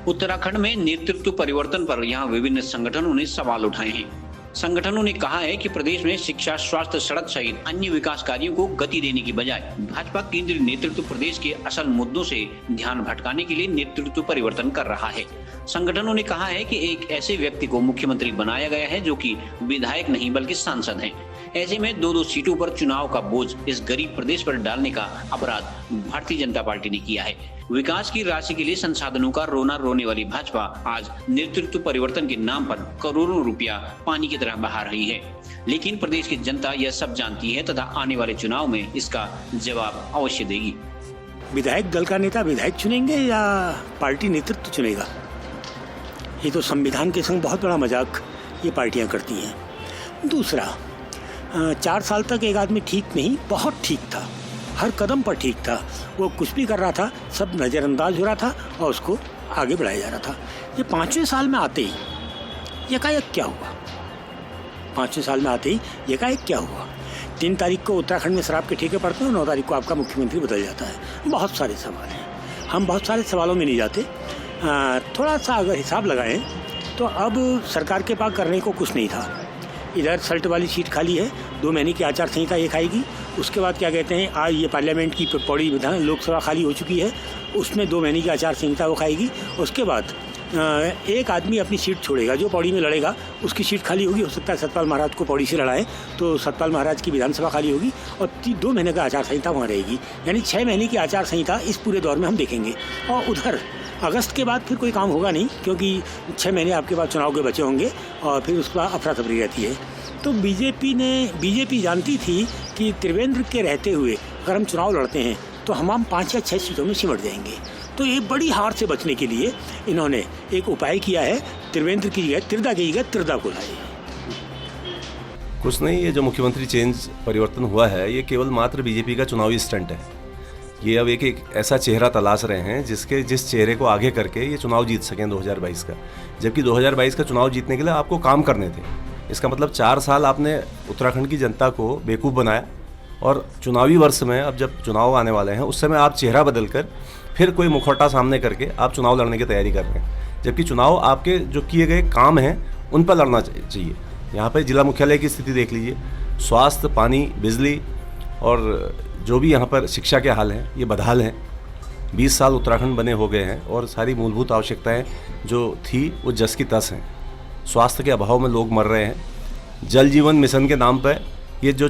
उत्तराखंड में नेतृत्व परिवर्तन पर यहां विभिन्न संगठनों ने सवाल उठाए हैं। संगठनों ने कहा है कि प्रदेश में शिक्षा, स्वास्थ्य, सड़क सहित अन्य विकास कार्यों को गति देने की बजाय भाजपा केंद्रीय नेतृत्व प्रदेश के असल मुद्दों से ध्यान भटकाने के लिए नेतृत्व परिवर्तन कर रहा है। संगठनों ने कहा है कि एक ऐसे व्यक्ति को मुख्यमंत्री बनाया गया है जो कि विधायक नहीं बल्कि सांसद हैं। ऐसे में 2-2 सीटों पर चुनाव का बोझ इस गरीब प्रदेश पर डालने का अपराध भारतीय जनता पार्टी ने किया है। विकास की राशि के लिए संसाधनों का रोना रोने वाली भाजपा आज नेतृत्व परिवर्तन के नाम पर करोड़ों रुपया पानी की तरह बहा रही है। लेकिन प्रदेश की जनता यह सब जानती है तथा आने वाले चुनाव में इसका जवाब अवश्य देगी। विधायक दल का नेता विधायक चुनेंगे या पार्टी नेतृत्व चुनेगा? ये तो संविधान के संग बहुत बड़ा मजाक ये पार्टियां करती हैं। दूसरा, 4 साल तक एक आदमी ठीक नहीं, बहुत ठीक था, हर कदम पर ठीक था, वो कुछ भी कर रहा था सब नज़रअंदाज हो रहा था और उसको आगे बढ़ाया जा रहा था। ये 5वें साल में आते ही एकाएक क्या हुआ? 5वें साल में आते ही एकाएक क्या हुआ? 3 तारीख को उत्तराखंड में शराब के ठेके पड़ते हैं और 9 तारीख को आपका मुख्यमंत्री बदल जाता है। बहुत सारे सवाल हैं, हम बहुत सारे सवालों में नहीं जाते। थोड़ा सा अगर हिसाब लगाएं तो अब सरकार के पास करने को कुछ नहीं था। इधर सल्ट वाली सीट खाली है, 2 महीने की आचार संहिता एक आएगी। उसके बाद क्या कहते हैं, आज ये पार्लियामेंट की पौड़ी विधान लोकसभा खाली हो चुकी है, उसमें 2 महीने की आचार संहिता वो खाएगी। उसके बाद एक आदमी अपनी सीट छोड़ेगा, जो पौड़ी में लड़ेगा उसकी सीट खाली होगी। हो सकता है सतपाल महाराज को पौड़ी से लड़ाएं तो सतपाल महाराज की विधानसभा खाली होगी और 2 महीने का आचार संहिता वहाँ रहेगी। यानी 6 महीने की आचार संहिता इस पूरे दौर में हम देखेंगे। और उधर अगस्त के बाद फिर कोई काम होगा नहीं, क्योंकि 6 महीने आपके पास चुनाव के बचे होंगे और फिर उसके बाद अफरा तफरी रहती है। तो बीजेपी जानती थी कि त्रिवेंद्र के रहते हुए अगर हम चुनाव लड़ते हैं तो हम 5 या 6 सीटों में सिमट जाएंगे। तो ये बड़ी हार से बचने के लिए इन्होंने एक उपाय किया है, त्रिवेंद्र की जगह तिरदा की जगह तिरदा को लाए। कुछ नहीं, ये जो मुख्यमंत्री चेंज परिवर्तन हुआ है ये केवल मात्र बीजेपी का चुनावी स्टंट है। ये अब एक ऐसा चेहरा तलाश रहे हैं जिस चेहरे को आगे करके ये चुनाव जीत सकें 2022 का। जबकि 2022 का चुनाव जीतने के लिए आपको काम करने थे। इसका मतलब 4 साल आपने उत्तराखंड की जनता को बेवकूफ़ बनाया और चुनावी वर्ष में अब जब चुनाव आने वाले हैं उस समय आप चेहरा बदलकर फिर कोई मुखौटा सामने करके आप चुनाव लड़ने की तैयारी कर रहे हैं। जबकि चुनाव आपके जो किए गए काम हैं उन पर लड़ना चाहिए। यहाँ पर जिला मुख्यालय की स्थिति देख लीजिए, स्वास्थ्य, पानी, बिजली और जो भी यहाँ पर शिक्षा के हाल हैं ये बदहाल हैं। 20 साल उत्तराखंड बने हो गए हैं और सारी मूलभूत आवश्यकताएं जो थी वो जस की तस हैं। स्वास्थ्य के अभाव में लोग मर रहे हैं। जल जीवन मिशन के नाम पर ये जो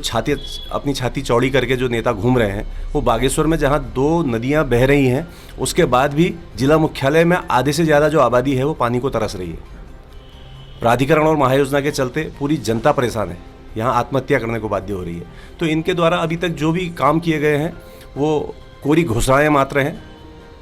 अपनी छाती चौड़ी करके जो नेता घूम रहे हैं, वो बागेश्वर में जहाँ 2 नदियाँ बह रही हैं उसके बाद भी जिला मुख्यालय में आधे से ज़्यादा जो आबादी है वो पानी को तरस रही है। प्राधिकरण और महायोजना के चलते पूरी जनता परेशान है, यहाँ आत्महत्या करने को बाध्य हो रही है। तो इनके द्वारा अभी तक जो भी काम किए गए हैं वो कोरी घोषणाएं मात्र हैं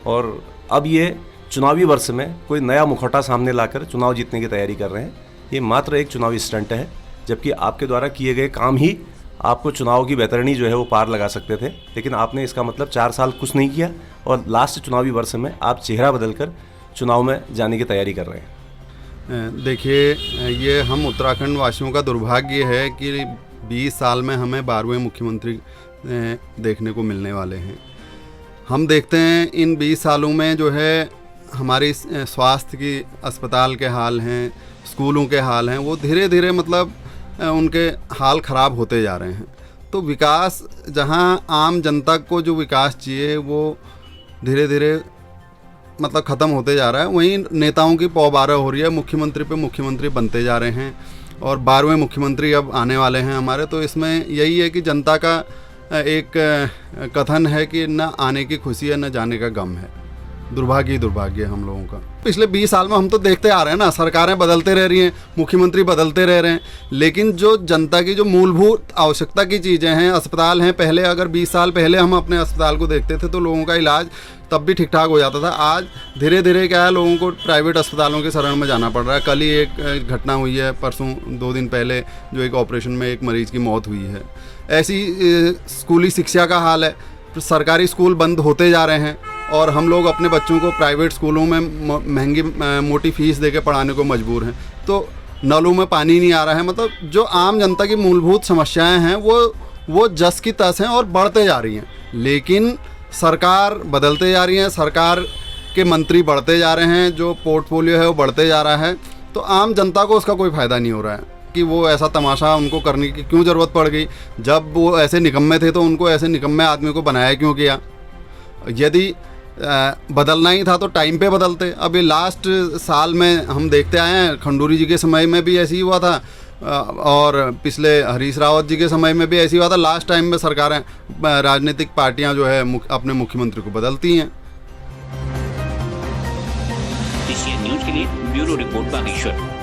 और अब ये चुनावी वर्ष में कोई नया मुखौटा सामने लाकर चुनाव जीतने की तैयारी कर रहे हैं। ये मात्र एक चुनावी स्टंट है, जबकि आपके द्वारा किए गए काम ही आपको चुनाव की बेहतरनी जो है वो पार लगा सकते थे। लेकिन आपने इसका मतलब 4 साल कुछ नहीं किया और लास्ट चुनावी वर्ष में आप चेहरा बदलकर चुनाव में जाने की तैयारी कर रहे हैं। देखिए, ये हम उत्तराखंड वासियों का दुर्भाग्य है कि 20 साल में हमें 12वें मुख्यमंत्री देखने को मिलने वाले हैं। हम देखते हैं इन 20 सालों में जो है हमारी स्वास्थ्य की अस्पताल के हाल हैं, स्कूलों के हाल हैं, वो धीरे धीरे मतलब उनके हाल ख़राब होते जा रहे हैं। तो विकास, जहां आम जनता को जो विकास चाहिए वो धीरे धीरे मतलब ख़त्म होते जा रहा है, वहीं नेताओं की पौबारा हो रही है। मुख्यमंत्री पे मुख्यमंत्री बनते जा रहे हैं और 12वें मुख्यमंत्री अब आने वाले हैं हमारे। तो इसमें यही है कि जनता का एक कथन है कि न आने की खुशी है न जाने का गम है। दुर्भाग्य हम लोगों का। पिछले 20 साल में हम तो देखते आ रहे हैं ना, सरकारें बदलते रह रही हैं, मुख्यमंत्री बदलते रह रहे हैं, लेकिन जो जनता की जो मूलभूत आवश्यकता की चीज़ें हैं, अस्पताल हैं, पहले अगर 20 साल पहले हम अपने अस्पताल को देखते थे तो लोगों का इलाज तब भी ठीक ठाक हो जाता था। आज धीरे धीरे क्या है, लोगों को प्राइवेट अस्पतालों के शरण में जाना पड़ रहा है। कल ही एक घटना हुई है, परसों 2 दिन पहले, जो एक ऑपरेशन में एक मरीज़ की मौत हुई है। ऐसी स्कूली शिक्षा का हाल है, सरकारी स्कूल बंद होते जा रहे हैं और हम लोग अपने बच्चों को प्राइवेट स्कूलों में महंगी मोटी फीस देके पढ़ाने को मजबूर हैं। तो नलों में पानी नहीं आ रहा है। मतलब जो आम जनता की मूलभूत समस्याएं हैं वो जस की तस हैं और बढ़ते जा रही हैं, लेकिन सरकार बदलते जा रही है। सरकार के मंत्री बढ़ते जा रहे हैं, जो पोर्टफोलियो है वो बढ़ते जा रहा है, तो आम जनता को उसका कोई फ़ायदा नहीं हो रहा है कि वो ऐसा तमाशा उनको करने की क्यों ज़रूरत पड़ गई। जब वो ऐसे निकम्मे थे तो उनको ऐसे निकम्मे आदमी को बनाया क्यों किया। यदि बदलना ही था तो टाइम पे बदलते। अभी लास्ट साल में हम देखते आए हैं, खंडूरी जी के समय में भी ऐसे ही हुआ था और पिछले हरीश रावत जी के समय में भी ऐसे ही हुआ था। लास्ट टाइम में सरकारें, राजनीतिक पार्टियां जो है अपने मुख्यमंत्री को बदलती हैं। न्यूज़ के लिए ब्यूरो रिपोर्ट बागेश्वर।